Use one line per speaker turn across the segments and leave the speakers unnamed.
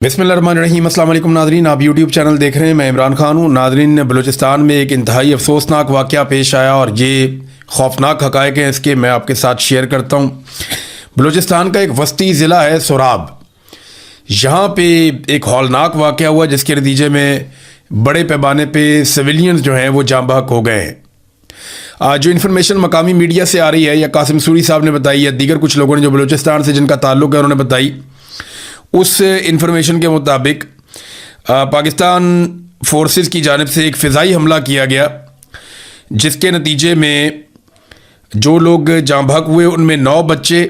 बिस्मिल्लाहिर्रहमानिर्रहीम। अस्सलाम वालेकुम नाज़रीन, आप यूट्यूब चैनल देख रहे हैं। मैं इमरान खान हूँ। नाज़रीन, बलूचिस्तान में एक इंतहाई अफसोसनाक वाक़या पेश आया और ये खौफनाक हक़ाइक़ हैं इसके मैं आपके साथ शेयर करता हूँ। बलूचिस्तान का एक वस्ती ज़िला है सोराब। यहाँ पे एक हौलनाक वाक़या हुआ जिसके नतीजे में बड़े पैमाने पर सिविलियंस जो हैं वो जाँ बहक हो गए हैं। जो इन्फॉर्मेशन मकामी मीडिया से आ रही है या कासिम सूरी साहब ने बताई या दीगर कुछ लोगों ने जो बलूचिस्तान से जिनका ताल्लुक़ है उन्होंने बताई, उस इन्फॉर्मेशन के मुताबिक पाकिस्तान फोर्सेस की जानिब से एक फ़िज़ाई हमला किया गया जिसके नतीजे में जो लोग जाँ बहक हुए उनमें 9 बच्चे,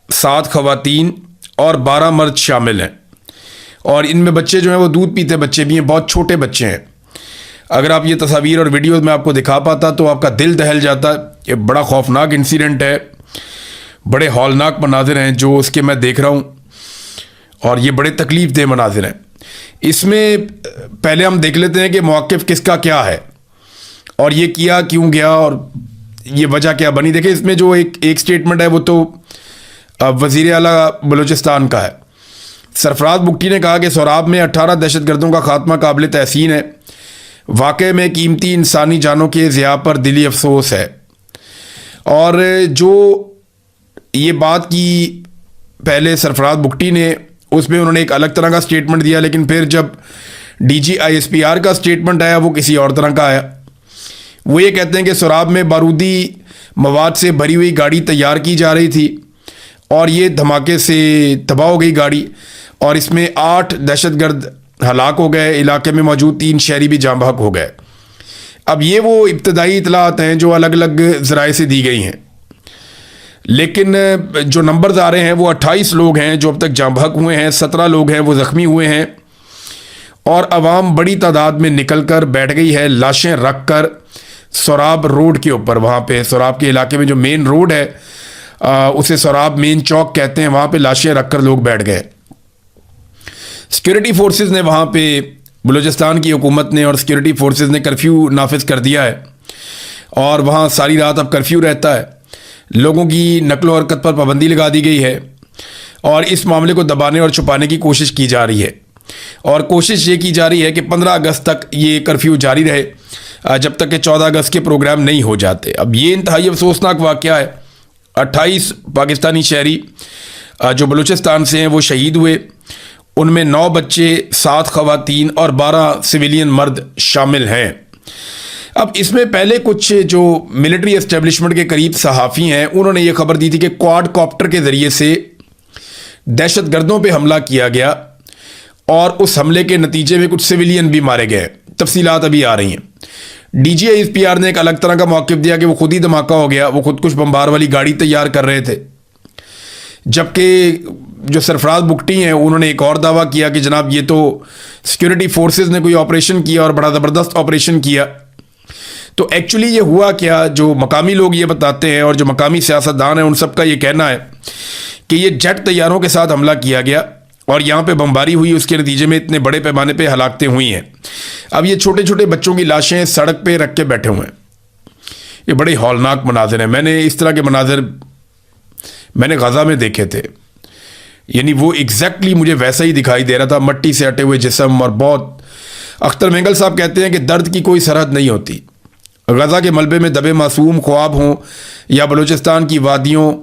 7 ख़वातीन और 12 मर्द शामिल हैं। और इनमें बच्चे जो हैं वो दूध पीते बच्चे भी हैं, बहुत छोटे बच्चे हैं। अगर आप ये तस्वीर और वीडियोज़ में आपको दिखा पाता तो आपका दिल दहल जाता। ये बड़ा खौफनाक इंसिडेंट है, बड़े हौलनाक मनाजिर हैं जो उसके मैं देख रहा हूँ और ये बड़े तकलीफ़ दह मनाजिर हैं। इसमें पहले हम देख लेते हैं कि मौक़िफ़ किसका क्या है और ये किया क्यों गया और ये वजह क्या बनी। देखिए, इसमें जो एक स्टेटमेंट है वो तो वज़ीर आला बलूचिस्तान का है। सरफराज बुगटी ने कहा कि सोराब में 18 दहशतगर्दों का खात्मा काबिल तहसीन है। वाक़े में कीमती इंसानी जानों के ज़िया पर दिली अफसोस है। और जो ये बात की पहले सरफराज बुगटी ने, उसमें उन्होंने एक अलग तरह का स्टेटमेंट दिया, लेकिन फिर जब DGISPR का स्टेटमेंट आया वो किसी और तरह का आया। वो ये कहते हैं कि सोराब में बारूदी मवाद से भरी हुई गाड़ी तैयार की जा रही थी और ये धमाके से तबाह हो गई गाड़ी और इसमें 8 दहशतगर्द हलाक हो गए। इलाके में मौजूद 3 शहरी भी जाँ बहक हो गए। अब ये वो इब्तदाई इतलात हैं जो अलग अलग ज़राए से दी गई हैं, लेकिन जो नंबर्स आ रहे हैं वो 28 लोग हैं जो अब तक जाँ बहक हुए हैं, 17 लोग हैं वो ज़ख्मी हुए हैं और अवाम बड़ी तादाद में निकल कर बैठ गई है लाशें रख कर सोराब रोड के ऊपर। वहाँ पे सोराब के इलाके में जो मेन रोड है उसे सोराब मेन चौक कहते हैं, वहाँ पे लाशें रख कर लोग बैठ गए। सिक्योरिटी फोर्सेस ने वहाँ पे, बलूचिस्तान की हुकूमत ने और सिक्योरिटी फोर्सेस ने कर्फ्यू नाफिज कर दिया है और वहाँ सारी रात अब कर्फ्यू रहता है। लोगों की नकलो हरकत पर पाबंदी लगा दी गई है और इस मामले को दबाने और छुपाने की कोशिश की जा रही है। और कोशिश ये की जा रही है कि 15 अगस्त तक ये कर्फ्यू जारी रहे जब तक कि 14 अगस्त के प्रोग्राम नहीं हो जाते। अब ये इंतहाई अफसोसनाक वाक़या है। 28 पाकिस्तानी शहरी जो बलूचिस्तान से हैं वो शहीद हुए। उनमें 9 बच्चे, 7 ख़वातीन और 12 सिविलियन मर्द शामिल हैं। अब इसमें पहले कुछ जो मिलिट्री एस्टेब्लिशमेंट के करीब सहाफ़ी हैं उन्होंने ये खबर दी थी कि क्वाड कॉप्टर के ज़रिए से दहशतगर्दों पे हमला किया गया और उस हमले के नतीजे में कुछ सिविलियन भी मारे गए। तफसीलात अभी आ रही हैं। DGISPR ने एक अलग तरह का मौक़िफ़ दिया कि वो खुद ही धमाका हो गया, वो खुदकुश बम्बार वाली गाड़ी तैयार कर रहे थे। जबकि जो सरफराज बुगटी हैं उन्होंने एक और दावा किया कि जनाब ये तो सिक्योरिटी फोर्सेस ने कोई ऑपरेशन किया और बड़ा ज़बरदस्त ऑपरेशन किया। तो एक्चुअली ये हुआ क्या, जो मकामी लोग ये बताते हैं और जो मकामी सियासतदान हैं उन सब का ये कहना है कि ये जेट तैयारों के साथ हमला किया गया और यहाँ पे बमबारी हुई, उसके नतीजे में इतने बड़े पैमाने पे हलाकतें हुई हैं। अब ये छोटे छोटे बच्चों की लाशें सड़क पे रख के बैठे हुए हैं। ये बड़े हौलनाक मनाजिर हैं। मैंने इस तरह के मनाजिर गज़ा में देखे थे, यानी वो एग्जैक्टली मुझे वैसा ही दिखाई दे रहा था, मट्टी से अटे हुए जिस्म। और बहुत, अख्तर मेंगल साहब कहते हैं कि दर्द की कोई सरहद नहीं होती। गज़ा के मलबे में दबे मासूम ख्वाब हों या बलूचिस्तान की वादियों,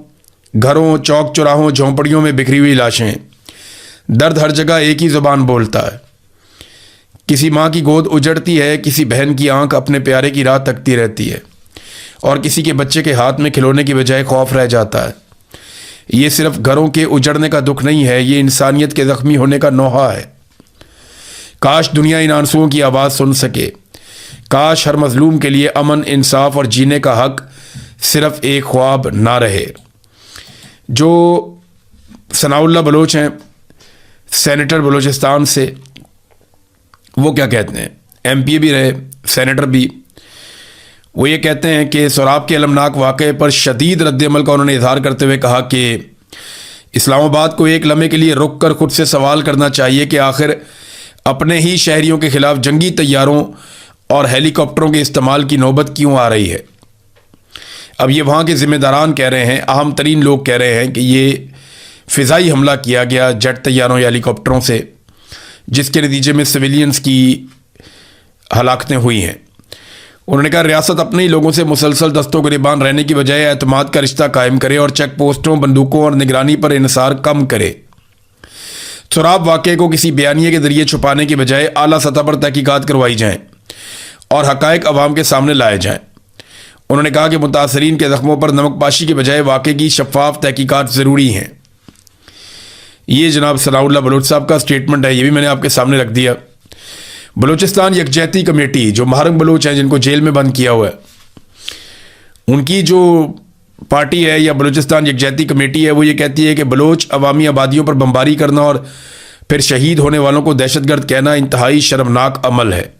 घरों, चौक चौराहों, झोंपड़ियों में बिखरी हुई लाशें, दर्द हर जगह एक ही ज़ुबान बोलता है। किसी माँ की गोद उजड़ती है, किसी बहन की आंख अपने प्यारे की राह तकती रहती है और किसी के बच्चे के हाथ में खिलौने की बजाय खौफ रह जाता है। ये सिर्फ घरों के उजड़ने का दुख नहीं है, ये इंसानियत के ज़ख्मी होने का नोहा है। काश दुनिया इन आंसुओं की आवाज़ सुन सके। काश हर मजलूम के लिए अमन, इंसाफ और जीने का हक सिर्फ एक ख्वाब ना रहे। जो सनाउल्लाह बलोच हैं, सेनेटर बलूचिस्तान से, वो क्या कहते हैं, MP भी रहे, सेनेटर भी। वो ये कहते हैं कि सोराब के अलमनाक वाक़े पर शदीद रद्दअमल का उन्होंने इजहार करते हुए कहा कि इस्लामाबाद को एक लम्हे के लिए रुक कर खुद से सवाल करना चाहिए कि आखिर अपने ही शहरियों के ख़िलाफ़ जंगी तैयारों और हेलीकॉप्टरों के इस्तेमाल की नौबत क्यों आ रही है। अब ये वहाँ के ज़िम्मेदारान कह रहे हैं, अहम तरीन लोग कह रहे हैं कि ये फ़िज़ाई हमला किया गया जेट तैयारों या हेलीकॉप्टरों से जिसके नतीजे में सिविलियंस की हलाकतें हुई हैं। उन्होंने कहा रियासत अपने ही लोगों से मुसलसल दस्तों गिरबान रहने की बजाय एतमाद का रिश्ता कायम करे और चेक पोस्टों, बंदूकों और निगरानी पर इन्हिसार कम करे। चुराब वाक़े को किसी बयानिए के जरिए छुपाने की बजाय आला सतह पर तहकीकात करवाई जाएं और हकायक अवाम के सामने लाए जाएं। उन्होंने कहा कि मुतासरीन के ज़ख्मों पर नमकपाशी के बजाय वाक़े की शफाफ तहकीकात ज़रूरी हैं। ये जनाब सनाउल्लाह बलोच साहब का स्टेटमेंट है, ये भी मैंने आपके सामने रख दिया। बलूचिस्तान यकजहती कमेटी जो महरम बलोच हैं जिनको जेल में बंद किया हुआ है, उनकी जो पार्टी है या बलूचिस्तान यकजहती कमेटी है, वो ये कहती है कि बलोच अवामी आबादियों पर बमबारी करना और फिर शहीद होने वालों को दहशतगर्द कहना इंतहाई शर्मनाक अमल है।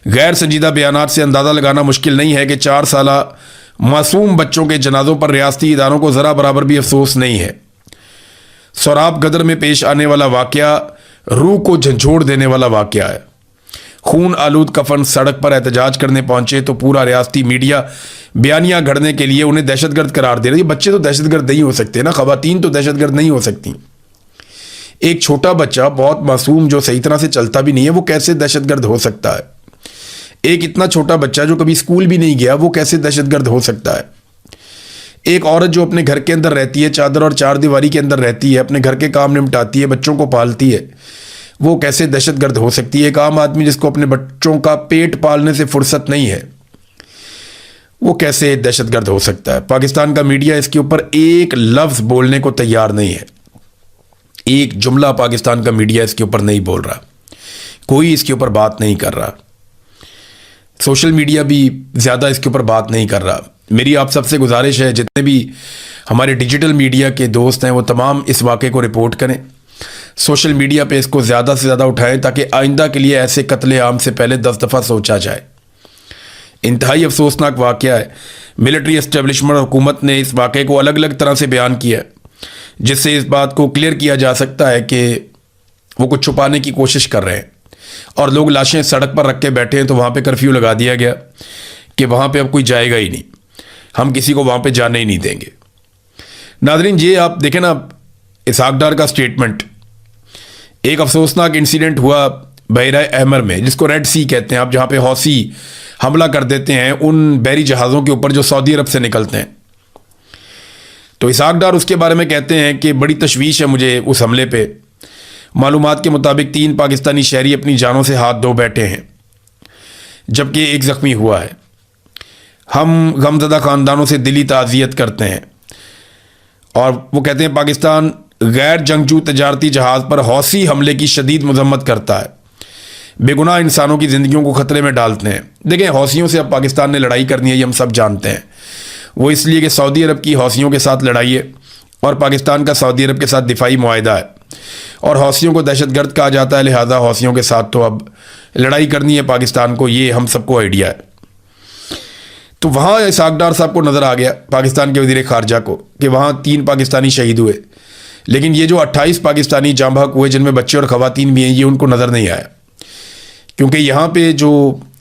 गैर संजीदा बयानात से अंदाज़ा लगाना मुश्किल नहीं है कि 4 साला मासूम बच्चों के जनाजों पर रियासती इदारों को ज़रा बराबर भी अफसोस नहीं है। सोराब गदर में पेश आने वाला वाक़या रूह को झंझोड़ देने वाला वाक़या है। खून आलूद कफन सड़क पर एहतजाज करने पहुंचे तो पूरा रियासती मीडिया बयानियां घड़ने के लिए उन्हें दहशतगर्द करार दे रही है। बच्चे तो दहशतगर्द नहीं हो सकते ना, खवातीन तो दहशतगर्द नहीं हो सकती। एक छोटा बच्चा बहुत मासूम जो सही तरह से चलता भी नहीं है, वो कैसे दहशतगर्द हो सकता है? एक इतना छोटा बच्चा जो कभी स्कूल भी नहीं गया, वो कैसे दहशतगर्द हो सकता है? एक औरत जो अपने घर के अंदर रहती है, चादर और चार दीवारी के अंदर रहती है, अपने घर के काम निपटाती है, बच्चों को पालती है, वो कैसे दहशतगर्द हो सकती है? एक आम आदमी जिसको अपने बच्चों का पेट पालने से फुर्सत नहीं है, वो कैसे दहशतगर्द हो सकता है? पाकिस्तान का मीडिया इसके ऊपर एक लफ्ज़ बोलने को तैयार नहीं है। एक जुमला पाकिस्तान का मीडिया इसके ऊपर नहीं बोल रहा, कोई इसके ऊपर बात नहीं कर रहा। सोशल मीडिया भी ज़्यादा इसके ऊपर बात नहीं कर रहा। मेरी आप सबसे गुजारिश है, जितने भी हमारे डिजिटल मीडिया के दोस्त हैं वो तमाम इस वाक़े को रिपोर्ट करें, सोशल मीडिया पे इसको ज़्यादा से ज़्यादा उठाएं ताकि आइंदा के लिए ऐसे कत्ले आम से पहले 10 दफ़ा सोचा जाए। इंतहाई अफसोसनाक वाक़या है। मिलिट्री एस्टेब्लिशमेंट और हुकूमत ने इस वाक़े को अलग अलग तरह से बयान किया, जिससे इस बात को क्लियर किया जा सकता है कि वो कुछ छुपाने की कोशिश कर रहे हैं और लोग लाशें सड़क पर रख के बैठे हैं तो वहाँ पे कर्फ्यू लगा दिया गया कि वहाँ पे अब कोई जाएगा ही नहीं, हम किसी को वहाँ पे जाने ही नहीं देंगे। नाज़रीन, ये आप देखें ना, इसहाक डार का स्टेटमेंट। एक अफसोसनाक इंसिडेंट हुआ बहरा अहमर में, जिसको रेड सी कहते हैं आप, जहाँ पे हौसी हमला कर देते हैं उन बहरी जहाज़ों के ऊपर जो सऊदी अरब से निकलते हैं। तो इसहाक डार उसके बारे में कहते हैं कि बड़ी तशवीश है मुझे उस हमले पे। मालूमात के मुताबिक 3 पाकिस्तानी शहरी अपनी जानों से हाथ धो बैठे हैं, जबकि एक ज़ख्मी हुआ है। हम गमज़दा ख़ानदानों से दिली ताज़ियत करते हैं। और वो कहते हैं पाकिस्तान गैर जंगजू तजारती जहाज़ पर हौसी हमले की शदीद मजम्मत करता है, बेगुनाह इंसानों की ज़िंदगियों को ख़तरे में डालते हैं। देखें, हौसियों से अब पाकिस्तान ने लड़ाई करनी है, ये हम सब जानते हैं। वो इसलिए कि सऊदी अरब की हौसियों के साथ लड़ाई है और पाकिस्तान का सऊदी अरब के साथ दिफाई मुआहिदा है, और हौसियों को दहशतगर्द कहा जाता है, लिहाजा हौसियों के साथ तो अब लड़ाई करनी है पाकिस्तान को, ये हम सबको आइडिया है। तो वहाँ इसहाक डार साहब को नज़र आ गया, पाकिस्तान के वज़ीर ख़ारजा को, कि वहाँ 3 पाकिस्तानी शहीद हुए, लेकिन ये जो 28 पाकिस्तानी जाँ बहक हुए जिनमें बच्चे और ख़वातीन भी हैं, ये उनको नज़र नहीं आया, क्योंकि यहाँ पे जो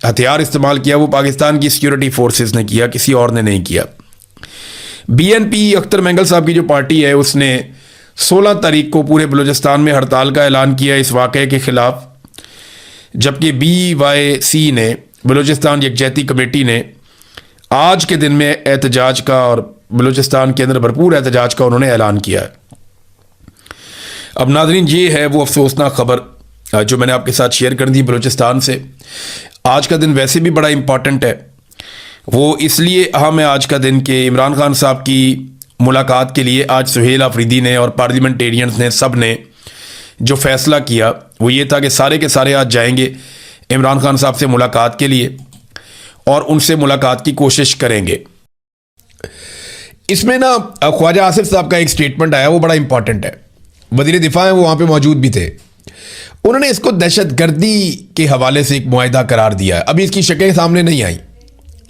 हथियार इस्तेमाल किया वो पाकिस्तान की सिक्योरिटी फोर्सेस ने किया, किसी और ने नहीं किया। BNP अख्तर मैंगल साहब की जो पार्टी है उसने 16 तारीख को पूरे बलूचिस्तान में हड़ताल का ऐलान किया इस वाक़े के ख़िलाफ़, जबकि BYC ने, बलूचिस्तान यकजहती कमेटी ने, आज के दिन में एहतजाज का और बलूचिस्तान के अंदर भरपूर एहतजाज का उन्होंने ऐलान किया है। अब नाज़रीन, ये है वो अफसोसनाक ख़बर जो मैंने आपके साथ शेयर कर दी बलूचिस्तान से। आज का दिन वैसे भी बड़ा इम्पॉर्टेंट है, वो इसलिए अहम है आज का दिन कि इमरान खान साहब की मुलाकात के लिए आज सुहेल आफरीदी ने और पार्लियामेंटेरियंस ने, सब ने जो फ़ैसला किया वो ये था कि सारे के सारे आज जाएंगे इमरान खान साहब से मुलाकात के लिए और उनसे मुलाकात की कोशिश करेंगे। इसमें ना ख्वाजा आसिफ साहब का एक स्टेटमेंट आया, वो बड़ा इंपॉर्टेंट है। वज़ीर दिफा है, वो वहाँ पे मौजूद भी थे। उन्होंने इसको दहशतगर्दी के हवाले से एक मुआहिदा करार दिया है। अभी इसकी शक्लें सामने नहीं आई,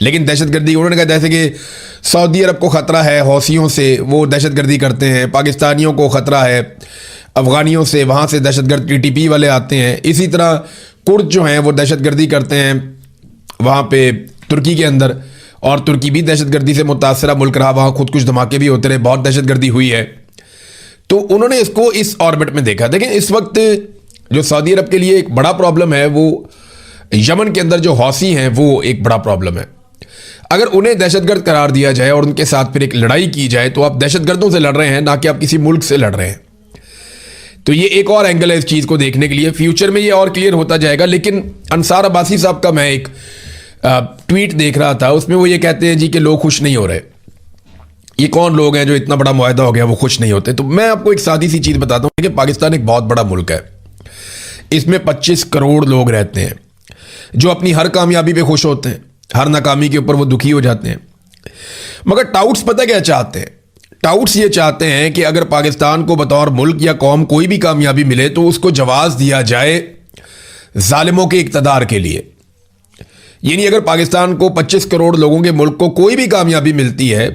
लेकिन दहशतगर्दी उन्होंने कहा जैसे कि सऊदी अरब को ख़तरा है हौसियों से, वो दहशतगर्दी करते हैं, पाकिस्तानियों को ख़तरा है अफ़गानियों से, वहाँ से दहशतगर्द TTP वाले आते हैं। इसी तरह कुर्द जो हैं वो दहशतगर्दी करते हैं वहाँ पे तुर्की के अंदर, और तुर्की भी दहशतगर्दी से मुतासरा मुल्क रहा, वहाँ खुद कुछ धमाके भी होते रहे, बहुत दहशतगर्दी हुई है। तो उन्होंने इसको इस ऑर्बिट में देखा। देखें, इस वक्त जो सऊदी अरब के लिए एक बड़ा प्रॉब्लम है वो यमन के अंदर जो हौसी हैं वो एक बड़ा प्रॉब्लम है। अगर उन्हें दहशतगर्द करार दिया जाए और उनके साथ फिर एक लड़ाई की जाए तो आप दहशतगर्दों से लड़ रहे हैं, ना कि आप किसी मुल्क से लड़ रहे हैं। तो ये एक और एंगल है इस चीज़ को देखने के लिए। फ्यूचर में ये और क्लियर होता जाएगा। लेकिन अंसार अब्बासी साहब का मैं एक ट्वीट देख रहा था, उसमें वो ये कहते हैं जी कि लोग खुश नहीं हो रहे। ये कौन लोग हैं जो इतना बड़ा मुआहदा हो गया वो खुश नहीं होते? तो मैं आपको एक सादी सी चीज़ बताता हूँ कि पाकिस्तान एक बहुत बड़ा मुल्क है। इसमें 25 करोड़ लोग रहते हैं जो अपनी हर कामयाबी पे खुश होते हैं, हर नाकामी के ऊपर वो दुखी हो जाते हैं। मगर टाउट्स पता क्या चाहते हैं? टाउट्स ये चाहते हैं कि अगर पाकिस्तान को बतौर मुल्क या कौम कोई भी कामयाबी मिले तो उसको जवाज़ दिया जाए जालिमों के इक़्तिदार के लिए। यानी अगर पाकिस्तान को 25 करोड़ लोगों के मुल्क को कोई भी कामयाबी मिलती है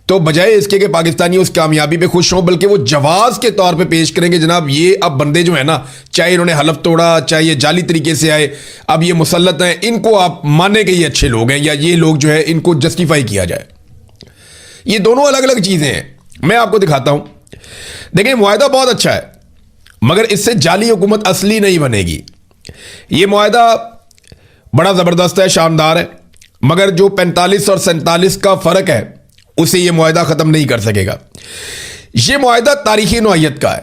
तो बजाय इसके कि पाकिस्तानी उस कामयाबी पे खुश हों, बल्कि वो जवाज़ के तौर पे पेश करेंगे, जनाब ये अब बंदे जो है ना, चाहे इन्होंने हलफ तोड़ा, चाहे ये जाली तरीके से आए, अब ये मुसल्लत हैं, इनको आप माने कि ये अच्छे लोग हैं, या ये लोग जो है इनको जस्टिफाई किया जाए। ये दोनों अलग अलग चीज़ें हैं। मैं आपको दिखाता हूं। देखिए, मुआहदा बहुत अच्छा है मगर इससे जाली हुकूमत असली नहीं बनेगी। ये मुआहदा बड़ा ज़बरदस्त है, शानदार है, मगर जो 45 और 47 का फ़र्क है उसे ये मुआहदा ख़त्म नहीं कर सकेगा। ये मुआहदा तारीख़ी नौइयत का है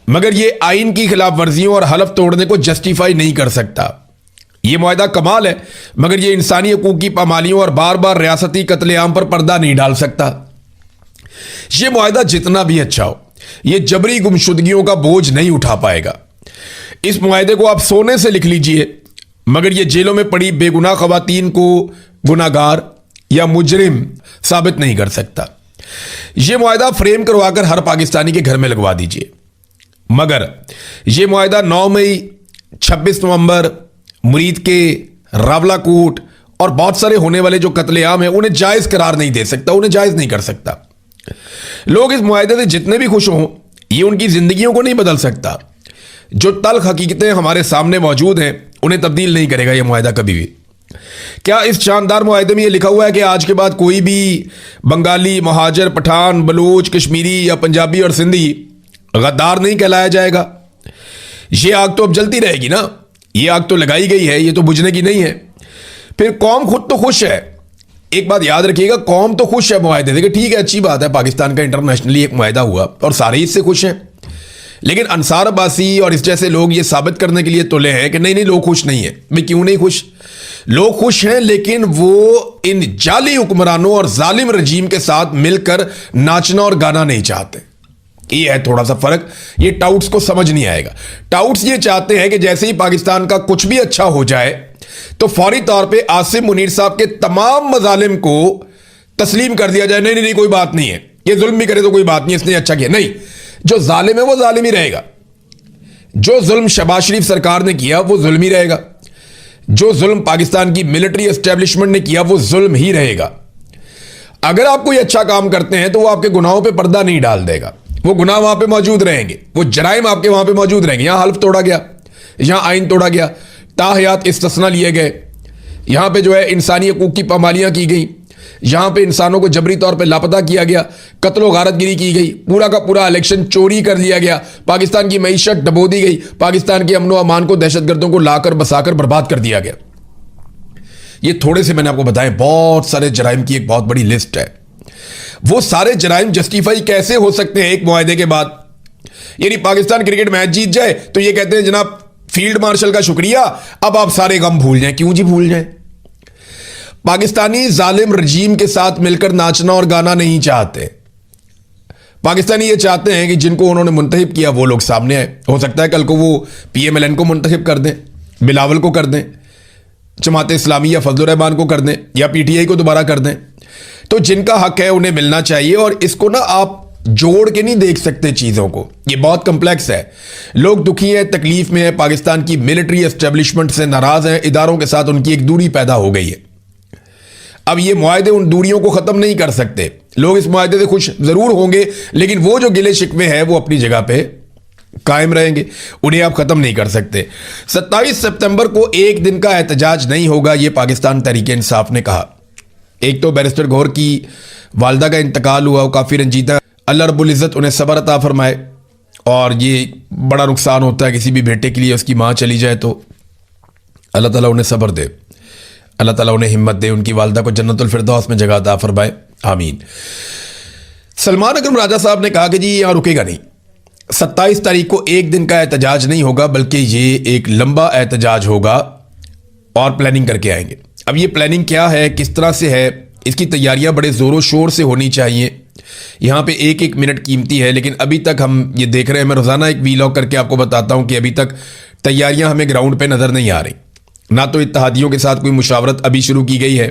मगर ये आइन की खिलाफ वर्जियों और हलफ तोड़ने को जस्टिफाई नहीं कर सकता। ये मुआहदा कमाल है मगर ये इंसानी हकूक़ की पामालियों और बार बार रियासती कत्लेआम पर पर्दा नहीं डाल सकता। ये मुआहदा जितना भी अच्छा हो, ये जबरी गुमशुदगियों का बोझ नहीं उठा पाएगा। इस मुआहदे को आप सोने से लिख लीजिए मगर ये जेलों में पड़ी बेगुनाह ख़वातीन को गुनाहगार या मुजरिम साबित नहीं कर सकता। यह मुआहदा फ्रेम करवाकर हर पाकिस्तानी के घर में लगवा दीजिए, मगर यह मुआहदा 9 मई, 26 नवंबर, मुरीद के, रावलाकोट और बहुत सारे होने वाले जो कत्लेआम हैं उन्हें जायज़ करार नहीं दे सकता, उन्हें जायज़ नहीं कर सकता। लोग इस मुआहदे से जितने भी खुश हों, ये उनकी ज़िंदगियों को नहीं बदल सकता। जो तल्ख हकीकतें हमारे सामने मौजूद हैं उन्हें तब्दील नहीं करेगा यह मुआहदा कभी भी। क्या इस शानदार मुआहदे में यह लिखा हुआ है कि आज के बाद कोई भी बंगाली, महाजर, पठान, बलूच, कश्मीरी या पंजाबी और सिंधी गद्दार नहीं कहलाया जाएगा? ये आग तो अब जलती रहेगी ना, ये आग तो लगाई गई है, ये तो बुझने की नहीं है। फिर कौम खुद तो खुश है। एक बात याद रखिएगा, कौम तो खुश है मुआहदे से, ठीक है, अच्छी बात है, पाकिस्तान का इंटरनेशनली एक मुआहदा हुआ और सारे ही इससे खुश हैं। लेकिन अंसार अब्बासी और इस जैसे लोग ये साबित करने के लिए तुले हैं कि नहीं नहीं लोग खुश नहीं है। भाई क्यों नहीं खुश? लोग खुश हैं लेकिन वो इन जाली हुक्मरानों और जालिम रजीम के साथ मिलकर नाचना और गाना नहीं चाहते। ये है थोड़ा सा फर्क। ये टाउट्स को समझ नहीं आएगा। टाउट्स ये चाहते हैं कि जैसे ही पाकिस्तान का कुछ भी अच्छा हो जाए तो फौरी तौर पे आसिम मुनीर साहब के तमाम मजालिम को तस्लीम कर दिया जाए। नहीं नहीं नहीं, कोई बात नहीं है, ये जुल्म भी करे तो कोई बात नहीं, इसने अच्छा किया। नहीं, जो जालिम है वो जालिम ही रहेगा। जो जुल्म शहबाज शरीफ सरकार ने किया वो जुल्म ही रहेगा। जो जुल्म पाकिस्तान की मिलिट्री एस्टेब्लिशमेंट ने किया वो जुल्म ही रहेगा। अगर आप कोई अच्छा काम करते हैं तो वो आपके गुनाहों पे पर्दा नहीं डाल देगा। वो गुनाह वहां पे मौजूद रहेंगे, वो जराइम आपके वहां पे मौजूद रहेंगे। यहां हल्फ तोड़ा गया, यहां आइन तोड़ा गया, ताहयात इस्तिस्ना लिए गए, यहां पे जो है इंसानी हकूक की पामालियां की गई, यहां पे इंसानों को जबरी तौर पे लापता किया गया, कत्लो गारतगिरी की गई, पूरा का पूरा इलेक्शन चोरी कर लिया गया, पाकिस्तान की मईशत डबो दी गई, पाकिस्तान के अमनो अमान को दहशतगर्दों को लाकर बसाकर बर्बाद कर दिया गया। ये थोड़े से मैंने आपको बताए, बहुत सारे जराइम की एक बहुत बड़ी लिस्ट है। वो सारे जराइम जस्टिफाई कैसे हो सकते हैं एक मुआहदे के बाद? यानी पाकिस्तान क्रिकेट मैच जीत जाए तो ये कहते हैं जनाब फील्ड मार्शल का शुक्रिया, अब आप सारे गम भूल जाएं। क्यों जी भूल जाएं? पाकिस्तानी जालिम रजीम के साथ मिलकर नाचना और गाना नहीं चाहते। पाकिस्तानी ये चाहते हैं कि जिनको उन्होंने मुंतखब किया वो लोग सामने आए। हो सकता है कल को वो PMLN को मुंतखब कर दें, बिलावल को कर दें, जमात इस्लामी या फजल रहमान को कर दें, या PTI को दोबारा कर दें। तो जिनका हक है उन्हें मिलना चाहिए। और इसको ना आप जोड़ के नहीं देख सकते चीज़ों को, ये बहुत कम्प्लेक्स है। लोग दुखी हैं, तकलीफ में है, पाकिस्तान की मिलिट्री एस्टेब्लिशमेंट से नाराज हैं, इदारों के साथ उनकी एक दूरी पैदा हो गई है। अब ये मुआहदे उन दूरियों को ख़त्म नहीं कर सकते। लोग इस मुआहदे से खुश ज़रूर होंगे लेकिन वो जो गिले शिकवे हैं वो अपनी जगह पे कायम रहेंगे, उन्हें आप ख़त्म नहीं कर सकते। 27 सितंबर को एक दिन का एहतजाज नहीं होगा, ये पाकिस्तान तहरीक इंसाफ ने कहा। एक तो बैरिस्टर गौहर की वालदा का इंतकाल हुआ, वो काफ़ी रंजीदा। अल्लाह रब्बुल इज़्ज़त उन्हें सब्र अता फरमाए। और ये बड़ा नुकसान होता है किसी भी बेटे के लिए, उसकी माँ चली जाए तो अल्लाह ताला उन्हें सब्र दे, अल्लाह ताला उन्हें हिम्मत दे, उनकी वालिदा को जन्नतुल फिरदौस में जगह अता फरमाए, आमीन। सलमान अकरम राजा साहब ने कहा कि जी यहाँ रुकेगा नहीं, 27 तारीख को एक दिन का एहतजाज नहीं होगा बल्कि ये एक लंबा एहतजाज होगा और प्लानिंग करके आएंगे। अब ये प्लानिंग क्या है, किस तरह से है, इसकी तैयारियां बड़े ज़ोरों शोर से होनी चाहिए। यहाँ पे एक एक मिनट कीमती है, लेकिन अभी तक हम ये देख रहे हैं, मैं रोज़ाना एक वीलॉग करके आपको बताता हूँ कि अभी तक तैयारियां हमें ग्राउंड पे नज़र नहीं आ रही। ना तो इत्तेहादियों के साथ कोई मुशावरत अभी शुरू की गई है,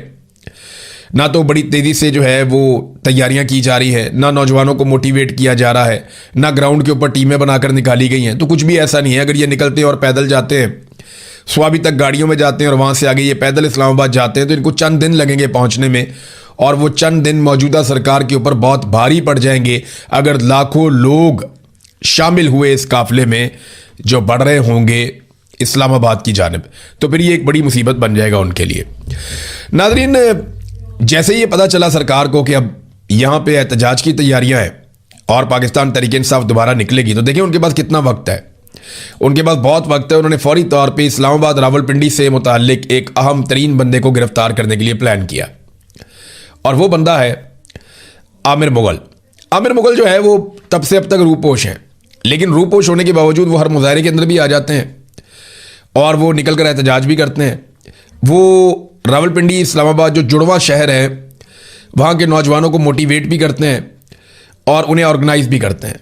ना तो बड़ी तेज़ी से जो है वो तैयारियां की जा रही है, ना नौजवानों को मोटिवेट किया जा रहा है, ना ग्राउंड के ऊपर टीमें बनाकर निकाली गई हैं। तो कुछ भी ऐसा नहीं है। अगर ये निकलते हैं और पैदल जाते हैं, स्वाबी तक गाड़ियों में जाते हैं और वहाँ से आगे ये पैदल इस्लामाबाद जाते हैं, तो इनको चंद दिन लगेंगे पहुँचने में, और वो चंद दिन मौजूदा सरकार के ऊपर बहुत भारी पड़ जाएंगे अगर लाखों लोग शामिल हुए इस काफिले में जो बढ़ रहे होंगे इस्लामाबाद की जानिब। तो फिर ये एक बड़ी मुसीबत बन जाएगा उनके लिए। नाज़रीन, जैसे ही ये पता चला सरकार को कि अब यहाँ पे एहतजाज की तैयारियाँ हैं और पाकिस्तान तहरीक इंसाफ दोबारा निकलेगी, तो देखिए उनके पास कितना वक्त है। उनके पास बहुत वक्त है। उन्होंने फौरी तौर पे इस्लामाबाद रावलपिंडी से मुताल्लिक एक अहम तरीन बंदे को गिरफ्तार करने के लिए प्लान किया, और वो बंदा है आमिर मुगल। आमिर मुगल जो है वो तब से अब तक रूपोश हैं, लेकिन रूपोश होने के बावजूद वो हर मुजाहरे के अंदर भी आ जाते हैं और वो निकल कर एहतजाज भी करते हैं। वो रावलपिंडी इस्लामाबाद जो जुड़वा शहर है वहाँ के नौजवानों को मोटिवेट भी करते हैं और उन्हें ऑर्गेनाइज भी करते हैं,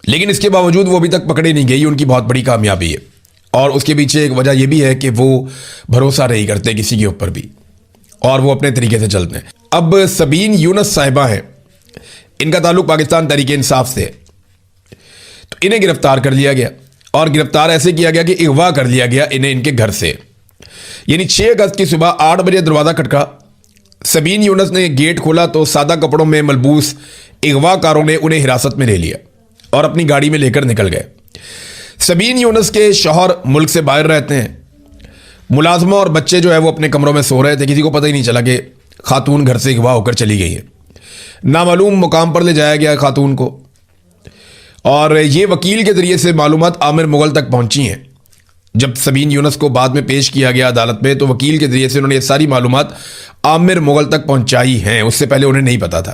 लेकिन इसके बावजूद वो अभी तक पकड़े नहीं गई। उनकी बहुत बड़ी कामयाबी है, और उसके पीछे एक वजह यह भी है कि वो भरोसा नहीं करते किसी के ऊपर भी, और वो अपने तरीके से चलते हैं। अब सबीन यूनुस साहिबा हैं, इनका ताल्लुक पाकिस्तान तहरीक इंसाफ से है, तो इन्हें गिरफ्तार कर लिया गया, और गिरफ्तार ऐसे किया गया कि अगवा कर लिया गया इन्हें इनके घर से। यानी 6 अगस्त की सुबह 8 बजे दरवाज़ा खटका, सबीन यूनुस ने गेट खोला तो सादा कपड़ों में मलबूस अगवाकारों ने उन्हें हिरासत में ले लिया और अपनी गाड़ी में लेकर निकल गए। सबीन यूनुस के शौहर मुल्क से बाहर रहते हैं, मुलाजमा और बच्चे जो है वो अपने कमरों में सो रहे थे। किसी को पता ही नहीं चला कि खातून घर से अगवा होकर चली गई है। नामालूम मुकाम पर ले जाया गया खातून को, और ये वकील के ज़रिए से मालूमात आमिर मुगल तक पहुंची हैं। जब सबीन यूनुस को बाद में पेश किया गया अदालत में, तो वकील के ज़रिए से उन्होंने ये सारी मालूमात आमिर मुगल तक पहुंचाई हैं। उससे पहले उन्हें नहीं पता था।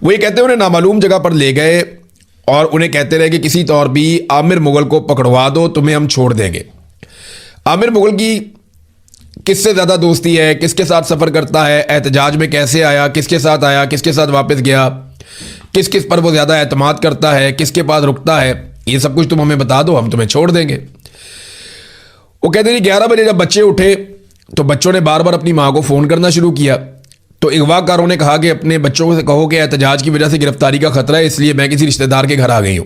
वो ये कहते हैं उन्हें नामालूम जगह पर ले गए और उन्हें कहते रहे कि किसी तौर भी आमिर मुगल को पकड़वा दो, तुम्हें हम छोड़ देंगे। आमिर मुगल की किससे ज़्यादा दोस्ती है, किसके साथ सफ़र करता है, एहतजाज में कैसे आया, किसके साथ आया, किसके साथ वापस गया, किस किस पर वो ज़्यादा एतमाद करता है, किसके पास रुकता है, ये सब कुछ तुम हमें बता दो, हम तुम्हें छोड़ देंगे। वो कहते हैं 11 बजे जब बच्चे उठे तो बच्चों ने बार बार अपनी माँ को फ़ोन करना शुरू किया। तो अगवाकारों ने कहा कि अपने बच्चों से कहो कि एहतजाज की वजह से गिरफ्तारी का खतरा है, इसलिए मैं किसी रिश्तेदार के घर आ गई हूँ।